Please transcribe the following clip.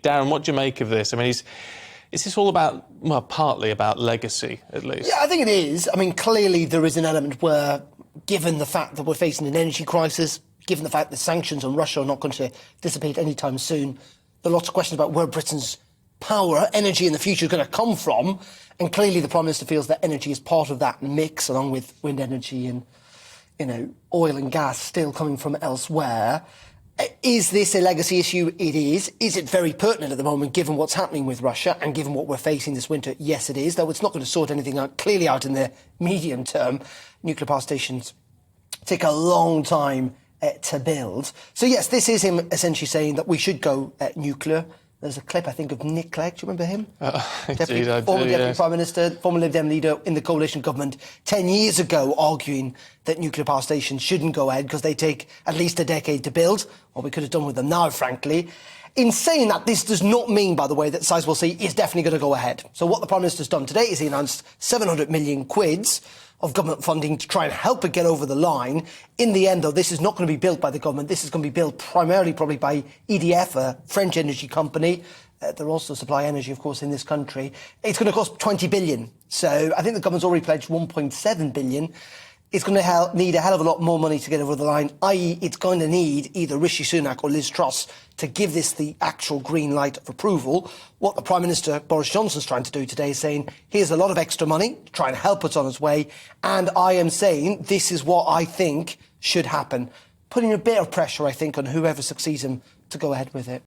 Darren, what do you make of this? I mean, is this all about, well, partly about legacy, at least? Yeah, I think it is. I mean, clearly there is an element where, given the fact that we're facing an energy crisis, given the fact that sanctions on Russia are not going to dissipate anytime soon, there are lots of questions about where Britain's power, energy in the future is going to come from. And clearly the Prime Minister feels that energy is part of that mix, along with wind energy and, oil and gas still coming from elsewhere. Is this a legacy issue? It is. Is it very pertinent at the moment, given what's happening with Russia and given what we're facing this winter? Yes, it is, though it's not going to sort anything out clearly out in the medium term. Nuclear power stations take a long time to build. So, yes, this is him essentially saying that we should go nuclear. There's a clip, I think, of Nick Clegg. Do you remember him? Former Deputy Prime Minister, former Lib Dem leader in the coalition government 10 years ago, arguing that nuclear power stations shouldn't go ahead because they take at least a decade to build. What we could have done with them now, frankly. In saying that, this does not mean, by the way, that Sizewell C is definitely going to go ahead. So what the Prime Minister's done today is he announced 700 million quids of government funding to try and help it get over the line. In the end, though, this is not going to be built by the government. This is going to be built primarily probably by EDF, a French energy company. They also supply energy, of course, in this country. It's going to cost 20 billion. So I think the government's already pledged 1.7 billion. It's going to need a hell of a lot more money to get over the line, i.e. it's going to need either Rishi Sunak or Liz Truss to give this the actual green light of approval. What the Prime Minister, Boris Johnson's trying to do today is saying, here's a lot of extra money to try and help us on its way, and I am saying this is what I think should happen, putting a bit of pressure, I think, on whoever succeeds him to go ahead with it.